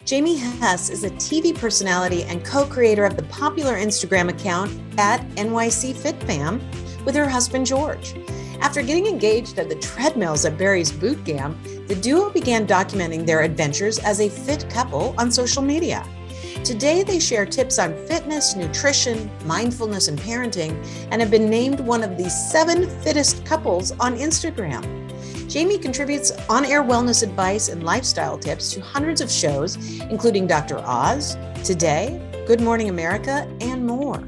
Jaime Hess is a TV personality and co-creator of the popular Instagram account at NYC FitFam with her husband, George. After getting engaged at the treadmills at Barry's boot camp, the duo began documenting their adventures as a fit couple on social media. Today, they share tips on fitness, nutrition, mindfulness, and parenting, and have been named one of the 7 fittest couples on Instagram. Jaime contributes on-air wellness advice and lifestyle tips to hundreds of shows, including Dr. Oz, Today, Good Morning America, and more.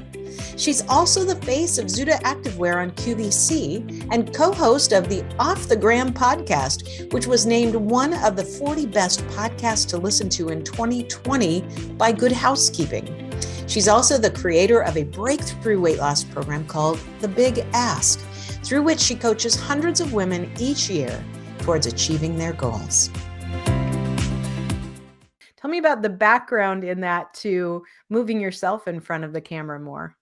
She's also the face of Zuda activewear on QVC and co-host of the Off the Gram podcast, which was named one of the 40 best podcasts to listen to in 2020 by Good Housekeeping. She's also the creator of a breakthrough weight loss program called The Big Ask, through which she coaches hundreds of women each year towards achieving their goals. Tell me about the background in that to moving yourself in front of the camera more.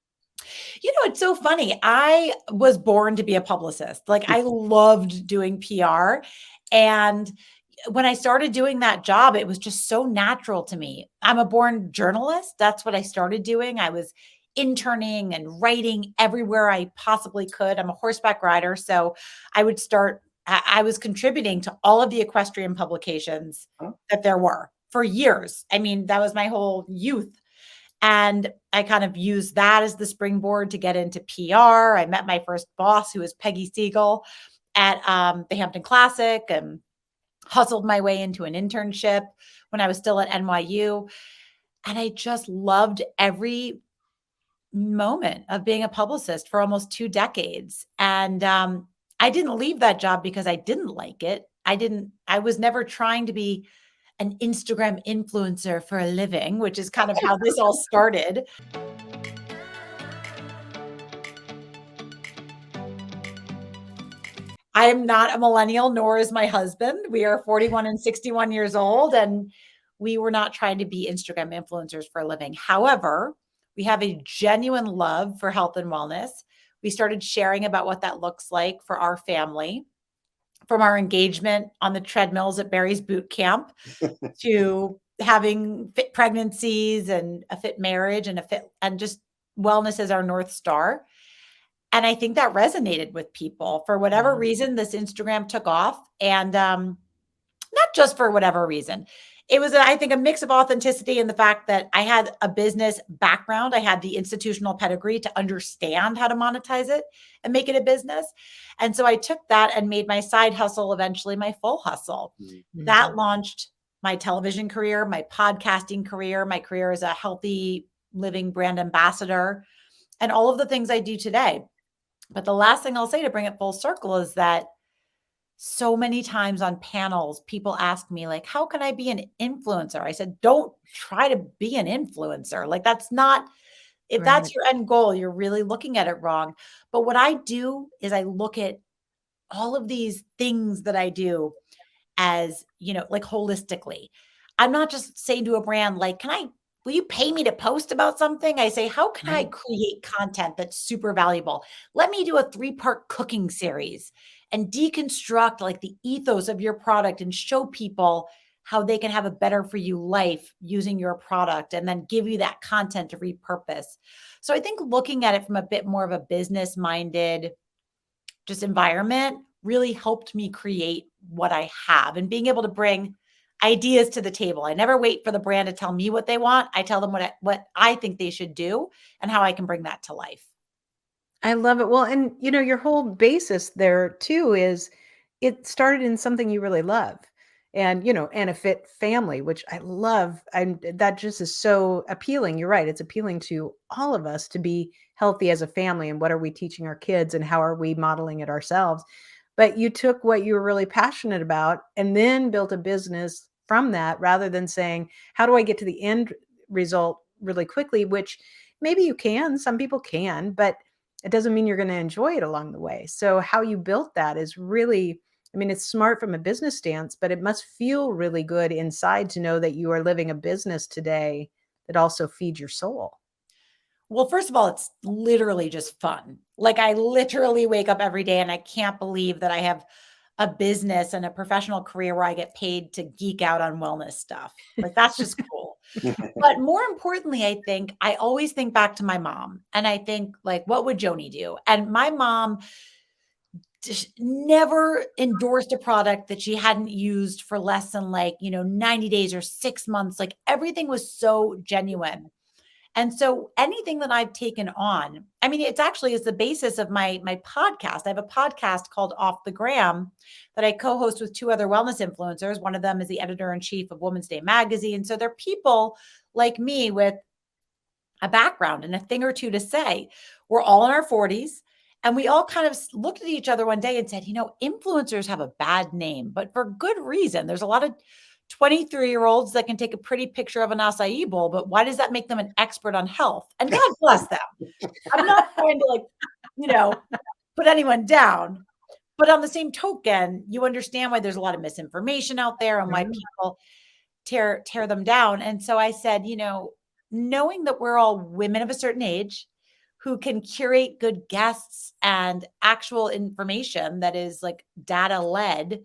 You know, it's so funny. I was born to be a publicist. Like, I loved doing PR. And when I started doing that job, it was just so natural to me. I'm a born journalist. That's what I started doing. I was interning and writing everywhere I possibly could. I'm a horseback rider. So I was contributing to all of the equestrian publications that there were for years. I mean, that was my whole youth. And I kind of used that as the springboard to get into PR. I met my first boss, who was Peggy Siegel, at the Hampton Classic, and hustled my way into an internship when I was still at NYU. And I just loved every moment of being a publicist for almost 2 decades. And I didn't leave that job because I didn't like it. I was never trying to be an Instagram influencer for a living, which is kind of how this all started. I am not a millennial, nor is my husband. We are 41 and 61 years old, and we were not trying to be Instagram influencers for a living. However, we have a genuine love for health and wellness. We started sharing about what that looks like for our family, from our engagement on the treadmills at Barry's boot camp to having fit pregnancies and a fit marriage and just wellness as our North Star. And I think that resonated with people. For whatever reason, this Instagram took off, and not just for whatever reason. It was, I think, a mix of authenticity and the fact that I had a business background. I had the institutional pedigree to understand how to monetize it and make it a business. And so I took that and made my side hustle eventually my full hustle. Mm-hmm. That launched my television career, my podcasting career, my career as a healthy living brand ambassador, and all of the things I do today. But the last thing I'll say to bring it full circle is that so many times on panels, people ask me, like, how can I be an influencer? I said, don't try to be an influencer. Like, that's not, if that's your end goal, you're really looking at it wrong. But what I do is I look at all of these things that I do as, like, holistically. I'm not just saying to a brand, like, will you pay me to post about something? I say, how can I create content that's super valuable? Let me do a 3-part cooking series and deconstruct, like, the ethos of your product and show people how they can have a better for you life using your product, and then give you that content to repurpose. So I think looking at it from a bit more of a business minded just environment really helped me create what I have, and being able to bring ideas to the table. I never wait for the brand to tell me what they want. I tell them what I think they should do and how I can bring that to life. I love it. Well, and your whole basis there too is it started in something you really love, and and a fit family, which I love. And that just is so appealing. You're right. It's appealing to all of us to be healthy as a family. And what are we teaching our kids, and how are we modeling it ourselves? But you took what you were really passionate about and then built a business from that, rather than saying, how do I get to the end result really quickly? Which maybe you can, some people can, but it doesn't mean you're going to enjoy it along the way. So how you built that is really, it's smart from a business stance, but it must feel really good inside to know that you are living a business today that also feeds your soul. Well, first of all, it's literally just fun. Like, I literally wake up every day and I can't believe that I have a business and a professional career where I get paid to geek out on wellness stuff. Like, that's just cool. But more importantly, I think I always think back to my mom, and I think, like, what would Joni do? And my mom just never endorsed a product that she hadn't used for less than, like, 90 days or 6 months. Like, everything was so genuine. And so anything that I've taken on, I mean, it's actually is the basis of my podcast. I have a podcast called Off the Gram that I co-host with two other wellness influencers. One of them is the editor-in-chief of Women's Day magazine. So they're people like me with a background and a thing or two to say. We're all in our 40s. And we all kind of looked at each other one day and said, influencers have a bad name, but for good reason. There's a lot of 23-year-olds that can take a pretty picture of an acai bowl, but why does that make them an expert on health? And God bless them. I'm not trying to put anyone down. But on the same token, you understand why there's a lot of misinformation out there and why people tear them down. And so I said, knowing that we're all women of a certain age who can curate good guests and actual information that is like data led,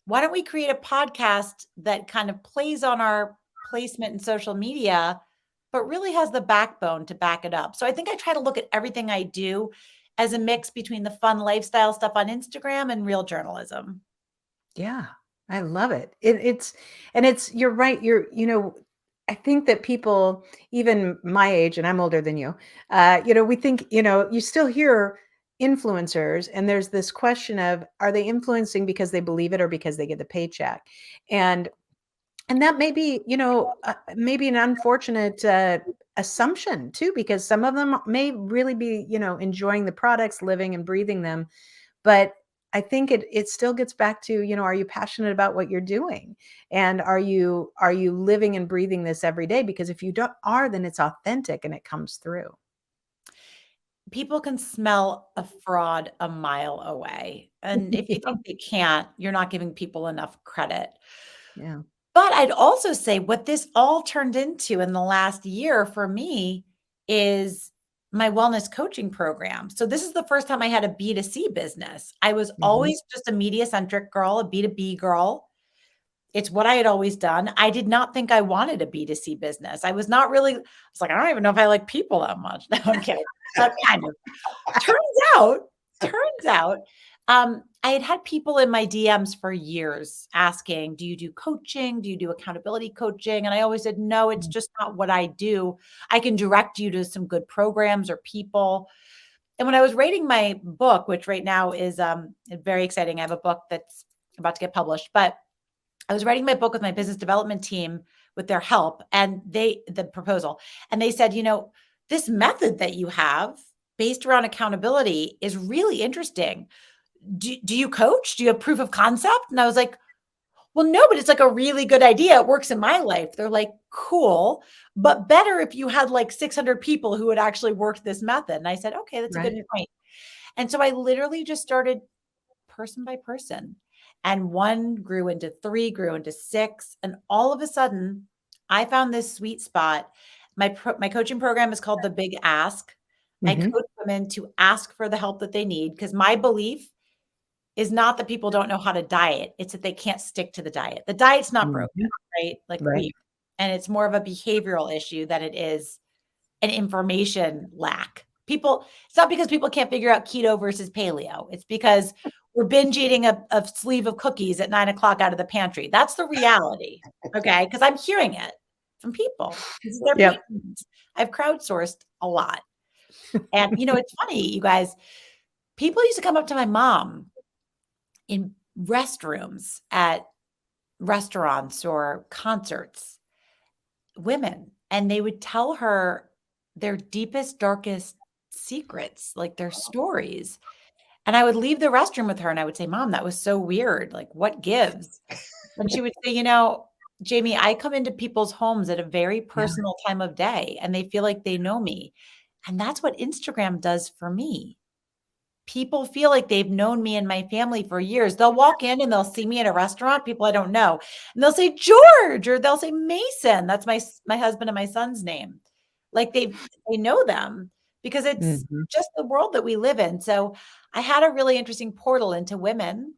why don't we create a podcast that kind of plays on our placement in social media, but really has the backbone to back it up? So I think I try to look at everything I do as a mix between the fun lifestyle stuff on Instagram and real journalism. Yeah, I love it. You're right. I think that people, even my age, and I'm older than you, we think, you still hear influencers, and there's this question of, are they influencing because they believe it or because they get the paycheck? And that may be, maybe an unfortunate assumption too, because some of them may really be, enjoying the products, living and breathing them. But I think it still gets back to, are you passionate about what you're doing? And are you living and breathing this every day? Because if you don't are, then it's authentic and it comes through. People can smell a fraud a mile away. And if you think they can't, you're not giving people enough credit. Yeah. But I'd also say what this all turned into in the last year for me is my wellness coaching program. So this is the first time I had a B2C business. I was always just a media centric girl, a B2B girl. It's what I had always done. I did not think I wanted a B2C business. I was like, I don't even know if I like people that much. No, I'm kidding. But kind of. Turns out, I had people in my DMs for years asking, do you do coaching? Do you do accountability coaching? And I always said, no, it's just not what I do. I can direct you to some good programs or people. And when I was writing my book, which right now is very exciting, I have a book that's about to get published, but I was writing my book with my business development team with their help and the proposal. And they said, this method that you have based around accountability is really interesting. Do you coach? Do you have proof of concept? And I was like, well, no, but it's like a really good idea. It works in my life. They're like, cool, but better if you had like 600 people who had actually worked this method. And I said, okay, that's a good point. And so I literally just started person by person, and one grew into 3, grew into 6. And all of a sudden I found this sweet spot. My coaching program is called The Big Ask. I coach women to ask for the help that they need, because my belief is not that people don't know how to diet. It's that they can't stick to the diet. The diet's not broken, right? And it's more of a behavioral issue than it is an information lack. It's not because people can't figure out keto versus paleo. It's because we're binge eating a sleeve of cookies at 9 o'clock out of the pantry. That's the reality. Okay. Because I'm hearing it from people. I've crowdsourced a lot. And, it's funny, you guys, people used to come up to my mom in restrooms at restaurants or concerts, women, and they would tell her their deepest, darkest secrets, like their stories. And I would leave the restroom with her and I would say, Mom, that was so weird. Like, what gives? And she would say, Jaime, I come into people's homes at a very personal time of day and they feel like they know me. And that's what Instagram does for me. People feel like they've known me and my family for years. They'll walk in and they'll see me at a restaurant, people I don't know, and they'll say George, or they'll say Mason. That's my husband and my son's name. Like they know them because it's just the world that we live in. So I had a really interesting portal into women.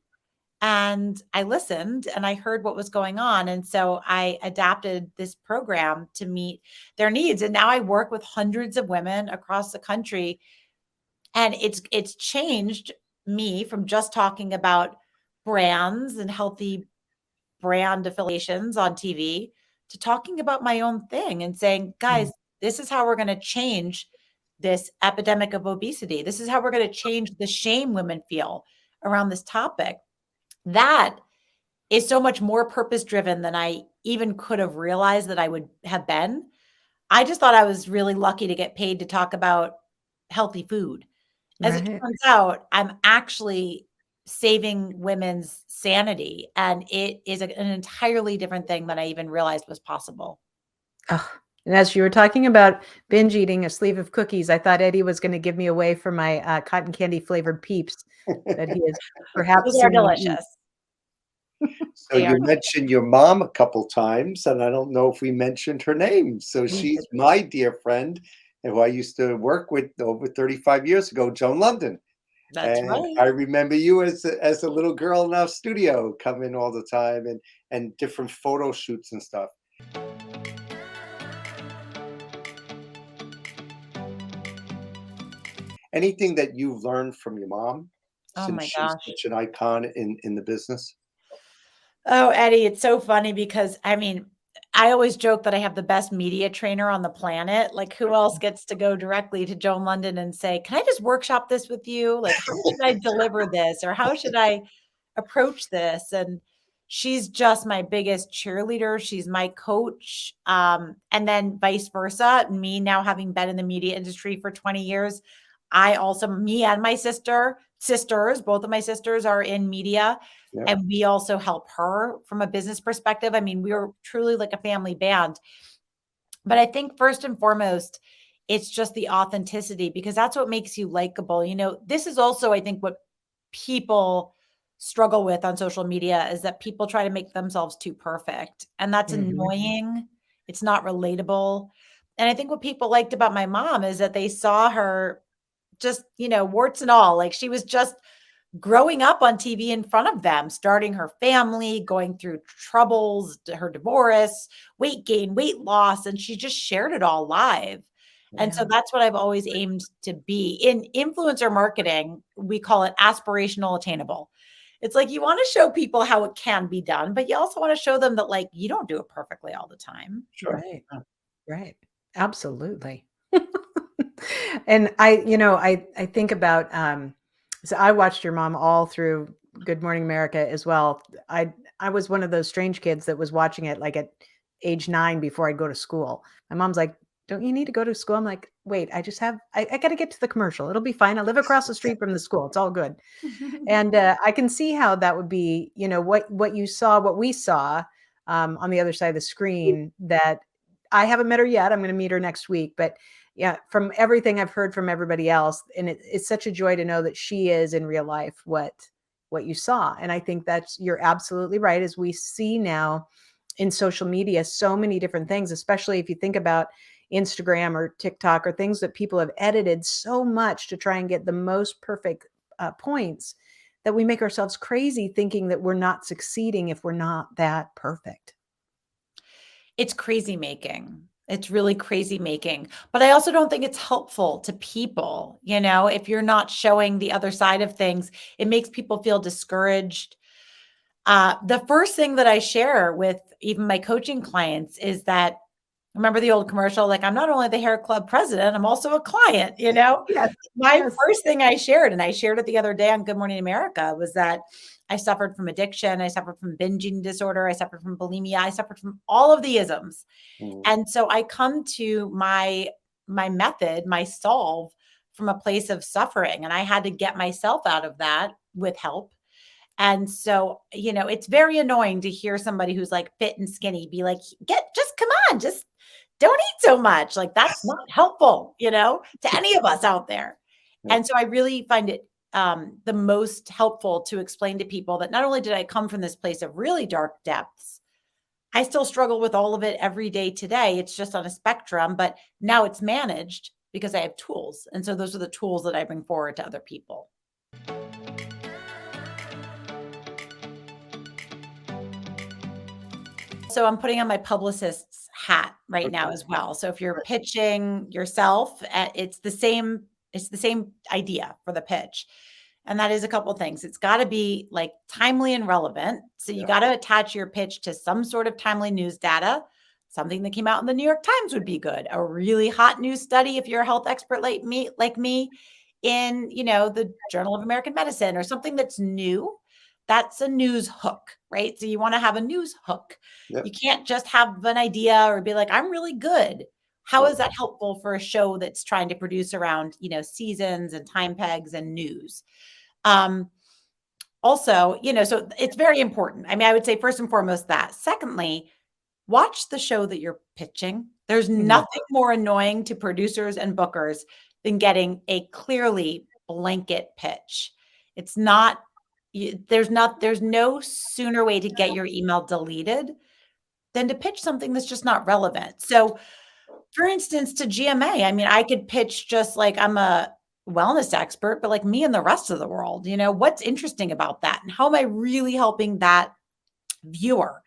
And I listened and I heard what was going on. And so I adapted this program to meet their needs. And now I work with hundreds of women across the country. And it's changed me from just talking about brands and healthy brand affiliations on TV to talking about my own thing and saying, guys, this is how we're going to change this epidemic of obesity. This is how we're going to change the shame women feel around this topic. That is so much more purpose driven than I even could have realized that I would have been. I just thought I was really lucky to get paid to talk about healthy food. As it Right. turns out, I'm actually saving women's sanity, and it is an entirely different thing than I even realized was possible. Oh, and as you were talking about binge eating a sleeve of cookies, I thought Eddie was going to give me away for my cotton candy flavored Peeps that he is Those perhaps are soon to eat. delicious. So They are you mentioned your mom a couple times, and I don't know if we mentioned her name. So We she's did. my dear friend who I used to work with over 35 years ago, Joan London. That's And right. I remember you as a little girl in our studio coming all the time and different photo shoots and stuff. Anything that you've learned from your mom Oh since my she's gosh. such an icon in the business? Oh, Eddie, it's so funny because I mean, I always joke that I have the best media trainer on the planet. Like, who else gets to go directly to Joan London and say, "Can I just workshop this with you? Like, how should I deliver this? Or how should I approach this?" And she's just my biggest cheerleader. She's my coach. And then vice versa. Me now having been in the media industry for 20 years, I also, me and my sisters, both of my sisters are in media. Yeah, And we also help her from a business perspective. I mean, we are truly like a family band. But I think first and foremost, it's just the authenticity because that's what makes you likable. You know, this is also, I think, what people struggle with on social media is that people try to make themselves too perfect. And that's Mhm. annoying. It's not relatable. And I think what people liked about my mom is that they saw her just, warts and all. Like she was just growing up on TV in front of them, starting her family, going through troubles, her divorce, weight gain, weight loss, and she just shared it all live. And so Yeah. that's what I've always aimed to be. In influencer marketing, we call it aspirational attainable. It's like you want to show people how it can be done, but you also want to show them that like you don't do it perfectly all the time. sure. Right. Yeah. Right. Absolutely. And I think about so I watched your mom all through Good Morning America as well. I was one of those strange kids that was watching it like at age 9 before I'd go to school. My mom's like, "Don't you need to go to school?" I'm like, "Wait, I got to get to the commercial. It'll be fine. I live across the street from the school. It's all good." And I can see how that would be, what you saw, what we saw on the other side of the screen. That I haven't met her yet. I'm going to meet her next week, but yeah, from everything I've heard from everybody else, and it's such a joy to know that she is in real life what you saw. And I think you're absolutely right. As we see now in social media, so many different things, especially if you think about Instagram or TikTok or things that people have edited so much to try and get the most perfect points, that we make ourselves crazy thinking that we're not succeeding if we're not that perfect. It's crazy making. It's really crazy making. But I also don't think it's helpful to people. If you're not showing the other side of things, it makes people feel discouraged. The first thing that I share with even my coaching clients is that remember the old commercial, like, I'm not only the hair club president, I'm also a client, Yes, My yes. first thing I shared, and I shared it the other day on Good Morning America, was that I suffered from addiction. I suffered from binging disorder. I suffered from bulimia. I suffered from all of the isms. Mm. And so I come to my method, my solve from a place of suffering. And I had to get myself out of that with help. And so, it's very annoying to hear somebody who's like fit and skinny be like, just come on, just don't eat so much. Like that's not helpful, to any of us out there. Yeah. And so I really find it the most helpful to explain to people that not only did I come from this place of really dark depths, I still struggle with all of it every day today. It's just on a spectrum, but now it's managed because I have tools. And so those are the tools that I bring forward to other people. also I'm putting on my publicist's hat right now Okay. as well. So if you're pitching yourself, it's the same idea for the pitch. And that is a couple of things. It's got to be like timely and relevant. So you Yeah. got to attach your pitch to some sort of timely news data. Something that came out in the New York Times would be good. A really hot news study, if you're a health expert like me, in, the Journal of American Medicine or something that's new. That's a news hook, right? So you want to have a news hook. Yep. You can't just have an idea or be like, I'm really good. How Right. is that helpful for a show that's trying to produce around, seasons and time pegs and news? Also, so it's very important. I mean, I would say first and foremost that. Secondly, watch the show that you're pitching. There's nothing more annoying to producers and bookers than getting a clearly blanket pitch. It's not, there's no sooner way to get your email deleted than to pitch something that's just not relevant. So, for instance, to GMA, I mean, I could pitch just like I'm a wellness expert, but like me and the rest of the world, what's interesting about that? And how am I really helping that viewer?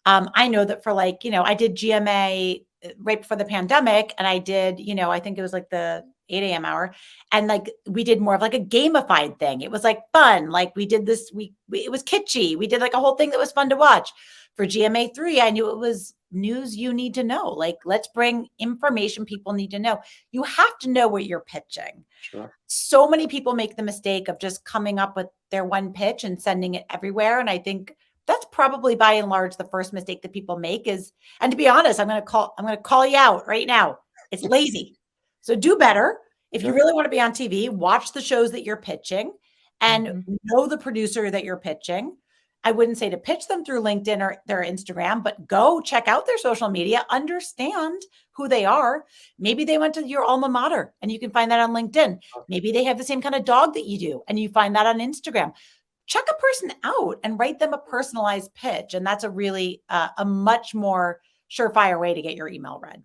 I know that for like, I did GMA right before the pandemic and I did, I think it was like the 8 a.m. hour. And like, we did more of like a gamified thing. It was like fun. Like we did this, it was kitschy. We did like a whole thing that was fun to watch. For GMA3, I knew it was news you need to know. Like, let's bring information people need to know. You have to know what you're pitching. Sure. So many people make the mistake of just coming up with their one pitch and sending it everywhere. And I think that's probably by and large the first mistake that people make is, and to be honest, I'm going to call you out right now. It's lazy. So do better. If you really want to be on TV, watch the shows that you're pitching and know the producer that you're pitching. I wouldn't say to pitch them through LinkedIn or their Instagram, but go check out their social media, understand who they are. Maybe they went to your alma mater and you can find that on LinkedIn. Maybe they have the same kind of dog that you do and you find that on Instagram. Check a person out and write them a personalized pitch. And that's a really, a much more surefire way to get your email read.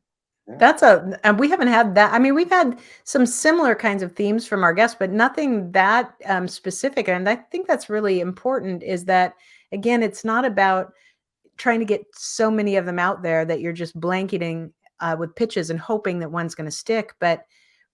And we haven't had that. I mean, we've had some similar kinds of themes from our guests, but nothing that specific. And I think that's really important is that, again, it's not about trying to get so many of them out there that you're just blanketing with pitches and hoping that one's going to stick, but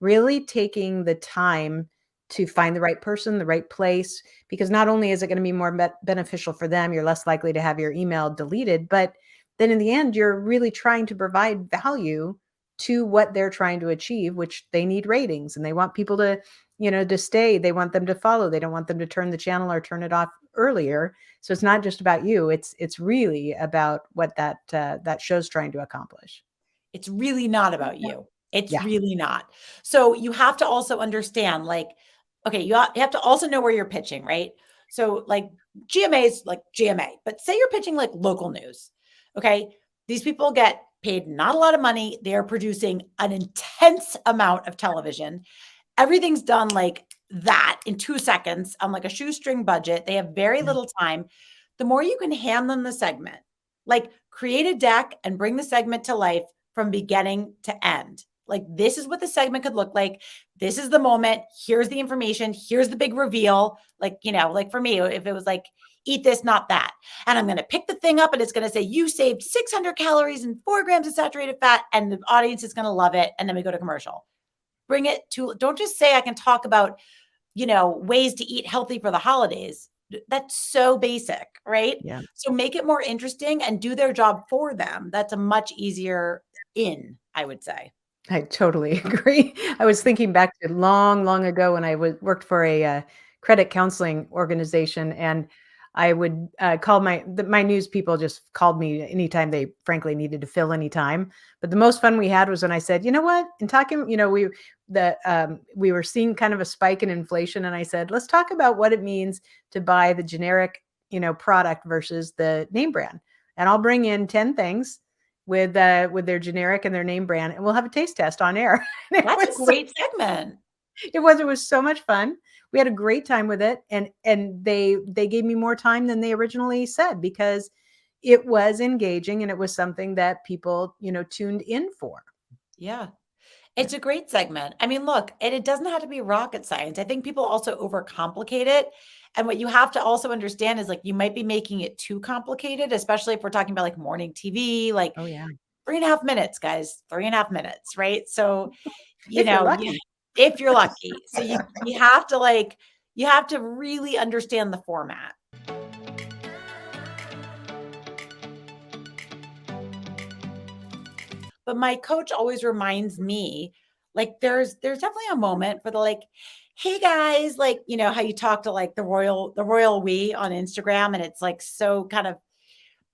really taking the time to find the right person, the right place, because not only is it going to be more beneficial for them, you're less likely to have your email deleted, but then in the end, you're really trying to provide value to what they're trying to achieve, which they need ratings and they want people to, to stay. They want them to follow. They don't want them to turn the channel or turn it off earlier. So it's not just about you. It's really about what that show's trying to accomplish. It's really not about you. It's really not. So you have to also understand, like, okay, you have to also know where you're pitching, right? So like GMA is like GMA, but say you're pitching like local news. Okay. These people get paid not a lot of money. They are producing an intense amount of television. Everything's done like that in 2 seconds on like a shoestring budget. They have very little time. The more you can hand them the segment, like create a deck and bring the segment to life from beginning to end. Like this is what the segment could look like. This is the moment. Here's the information. Here's the big reveal. Like, like for me, if it was like, eat this, not that. And I'm going to pick the thing up and it's going to say, you saved 600 calories and 4 grams of saturated fat. And the audience is going to love it. And then we go to commercial. Bring it to, don't just say I can talk about, ways to eat healthy for the holidays. That's so basic, right? Yeah. So make it more interesting and do their job for them. That's a much easier in, I would say. I totally agree. I was thinking back to long, long ago when I worked for a credit counseling organization, and I would call my news people just called me anytime they frankly needed to fill any time. But the most fun we had was when I said, you know what, in talking, we were seeing kind of a spike in inflation, and I said, let's talk about what it means to buy the generic, product versus the name brand, and I'll bring in 10 things with their generic and their name brand, and we'll have a taste test on air. That's a great segment. It was so much fun. We had a great time with it, and they gave me more time than they originally said because it was engaging and it was something that people tuned in for. Yeah. It's a great segment. I mean, look, and it doesn't have to be rocket science. I think people also overcomplicate it. And what you have to also understand is like you might be making it too complicated, especially if we're talking about like morning TV, like Oh, yeah. 3.5 minutes, guys, 3.5 minutes, right? So, If you're lucky. if you're lucky. So you have to like, you have to really understand the format. But my coach always reminds me, like, there's definitely a moment for the like, hey guys, like, how you talk to like the royal we on Instagram, and it's like so kind of,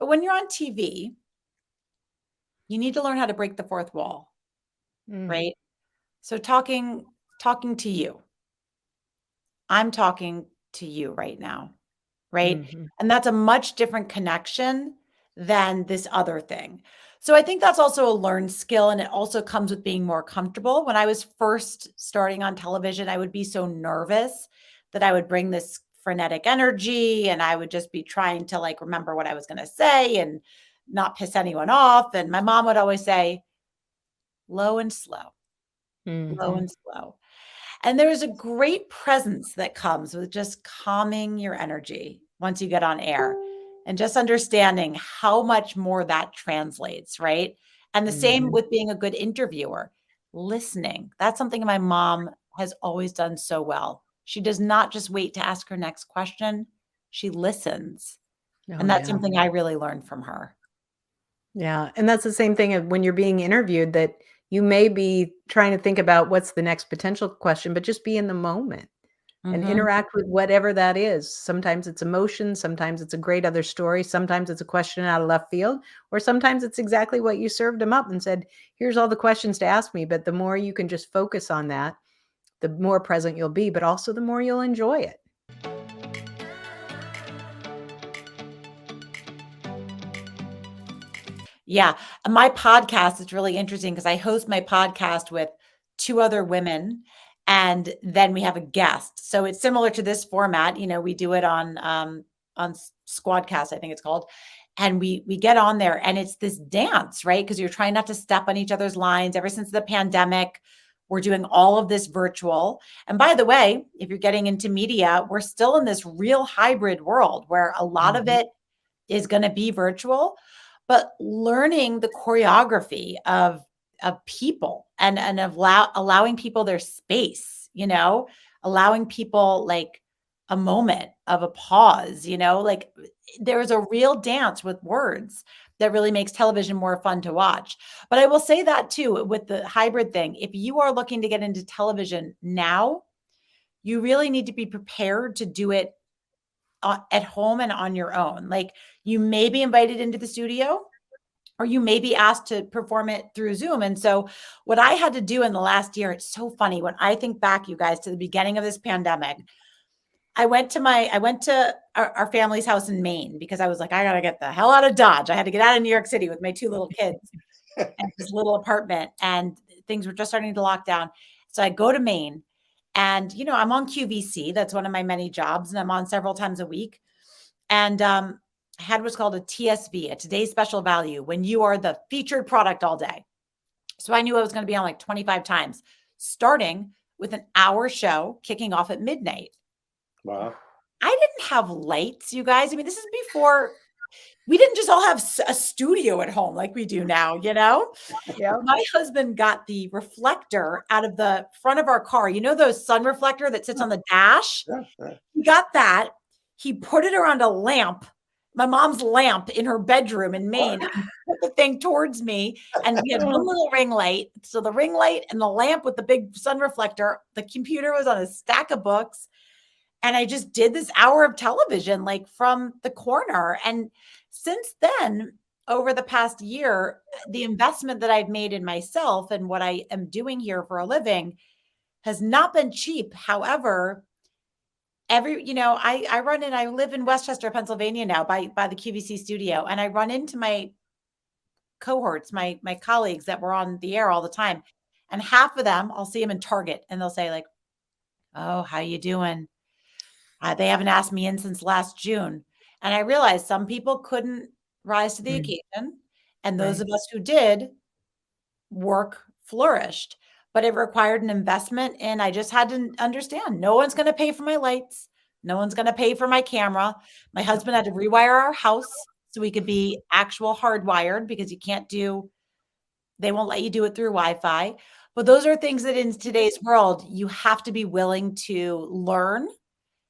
but when you're on TV, you need to learn how to break the fourth wall, Mm. right? So talking to you. I'm talking to you right now, right? Mhm. And that's a much different connection than this other thing. So I think that's also a learned skill, and it also comes with being more comfortable. When I was first starting on television, I would be so nervous that I would bring this frenetic energy and I would just be trying to like remember what I was going to say and not piss anyone off. And my mom would always say, low and slow, low Mhm. and slow. And there's a great presence that comes with just calming your energy once you get on air and just understanding how much more that translates, right? And the same Mhm. with being a good interviewer, listening. That's something my mom has always done so well. She does not just wait to ask her next question, she listens. Oh, And that's yeah. something I really learned from her. Yeah, and that's the same thing of when you're being interviewed that you may be trying to think about what's the next potential question, but just be in the moment and Mhm. interact with whatever that is. Sometimes it's emotion, sometimes it's a great other story, sometimes it's a question out of left field, or sometimes it's exactly what you served them up and said, "Here's all the questions to ask me." But the more you can just focus on that, the more present you'll be, but also the more you'll enjoy it. Yeah. My podcast is really interesting because I host my podcast with two other women and then we have a guest. So it's similar to this format. We do it on Squadcast, I think it's called. And we get on there and it's this dance, right? Because you're trying not to step on each other's lines. Ever since the pandemic, we're doing all of this virtual. And by the way, if you're getting into media, we're still in this real hybrid world where a lot of Mhm. it is going to be virtual, but learning the choreography of people and of allowing people their space, allowing people like a moment of a pause, like there's a real dance with words that really makes television more fun to watch. But I will say that too with the hybrid thing, if you are looking to get into television now, you really need to be prepared to do it at home and on your own. Like you may be invited into the studio or you may be asked to perform it through Zoom. And so what I had to do in the last year, it's so funny when I think back, you guys, to the beginning of this pandemic. I went to our family's house in Maine because I was like, I got to get the hell out of Dodge. I had to get out of New York City with my two little kids and this little apartment, and things were just starting to lock down. So I go to Maine and, I'm on QVC. That's one of my many jobs, and I'm on several times a week. And I had what's called a TSV, a today's special value, when you are the featured product all day. So I knew I was going to be on like 25 times, starting with an hour show kicking off at midnight. Wow. I didn't have lights, you guys. I mean, this is before we didn't just all have a studio at home like we do now. Yep. My husband got the reflector out of the front of our car. You know those sun reflector that sits on the dash? Yeah, yeah. He got that. He put it around a lamp, my mom's lamp in her bedroom in Maine, and put the thing towards me. And we had one little ring light. So the ring light and the lamp with the big sun reflector, the computer was on a stack of books. And I just did this hour of television, like from the corner. And since then, over the past year, the investment that I've made in myself and what I am doing here for a living has not been cheap. However, I live in Westchester, Pennsylvania now by the QVC studio. And I run into my cohorts, my colleagues that were on the air all the time. And half of them, I'll see them in Target and they'll say like, oh, how you doing? They haven't asked me in since last June. And I realized some people couldn't rise to the Mm, occasion. And those right. of us who did, work flourished. but it required an investment. And I just had to understand no one's going to pay for my lights. No one's going to pay for my camera. My husband had to rewire our house so we could be actual hardwired, because they won't let you do it through Wi-Fi. But those are things that in today's world, you have to be willing to learn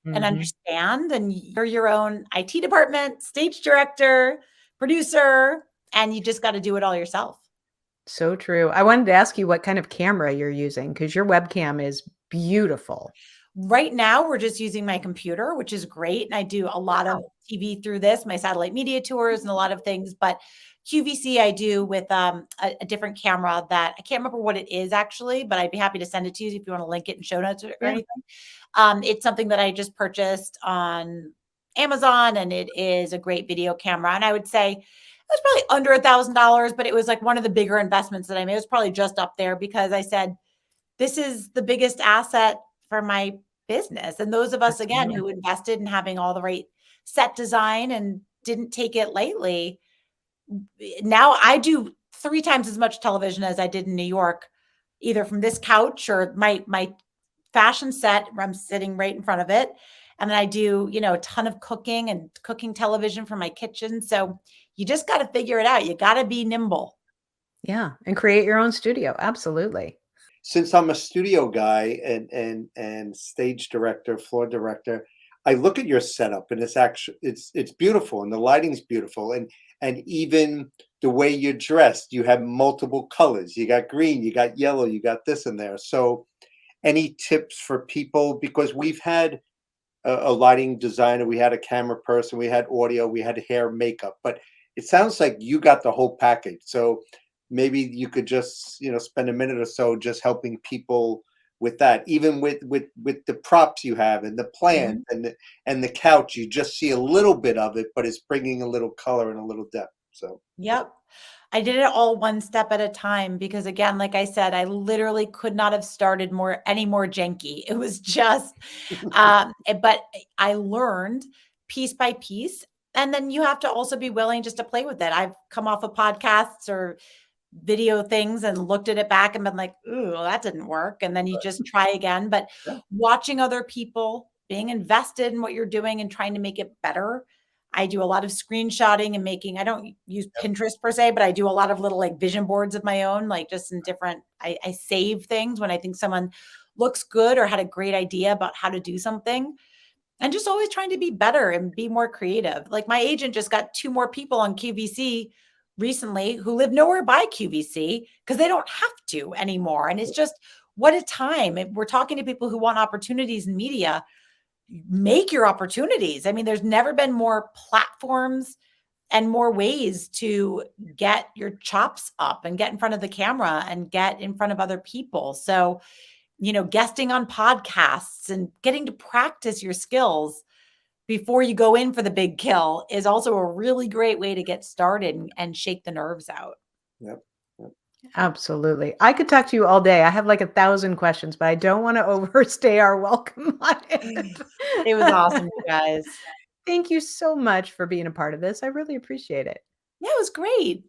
and understand. And you're your own IT department, stage director, producer, and you just got to do it all yourself. So true. I wanted to ask you what kind of camera you're using, because your webcam is beautiful. Right now, we're just using my computer, which is great. And I do a lot of TV through this, my satellite media tours and a lot of things. But QVC, I do with a different camera that I can't remember what it is actually, but I'd be happy to send it to you if you want to link it in show notes or anything. It's something that I just purchased on Amazon, and it is a great video camera. And I would say it was probably under $1,000, but it was like one of the bigger investments that I made. It was probably just up there, because I said, this is the biggest asset for my business. And those of us, again, who invested in having all the right set design and didn't take it lightly, now I do 3 times as much television as I did in New York, either from this couch or my fashion set where I'm sitting right in front of it. And then I do, a ton of cooking and cooking television from my kitchen. So you just got to figure it out. You got to be nimble. Yeah. And create your own studio. Absolutely. Since I'm a studio guy and stage director, floor director, I look at your setup and it's beautiful, and the lighting's beautiful, and even the way you're dressed, you have multiple colors. You got green, you got yellow, you got this in there. So any tips for people? Because we've had a lighting designer, we had a camera person, we had audio, we had hair, makeup, but it sounds like you got the whole package. So maybe you could just spend a minute or so just helping people with that, even with the props you have and the plant and the couch. You just see a little bit of it, but it's bringing a little color and a little depth. So Yep. I did it all one step at a time, because again, like I said, I literally could not have started any more janky. It was just, but I learned piece by piece. And then you have to also be willing just to play with it. I've come off of podcasts or video things and looked at it back and been like, ooh, well, that didn't work. And then you just try again. But watching other people, being invested in what you're doing and trying to make it better. I do a lot of screenshotting and I don't use Pinterest per se, but I do a lot of little like vision boards of my own, like just in different, I save things when I think someone looks good or had a great idea about how to do something. And just always trying to be better and be more creative. Like my agent just got 2 more people on QVC recently who live nowhere by QVC because they don't have to anymore. And it's just, what a time. We're talking to people who want opportunities in media. Make your opportunities. I mean, there's never been more platforms and more ways to get your chops up and get in front of the camera and get in front of other people. So, guesting on podcasts and getting to practice your skills before you go in for the big kill is also a really great way to get started and shake the nerves out. Yep. Absolutely. I could talk to you all day. I have like 1,000 questions, but I don't want to overstay our welcome on it. It was awesome, you guys. Thank you so much for being a part of this. I really appreciate it. Yeah, it was great.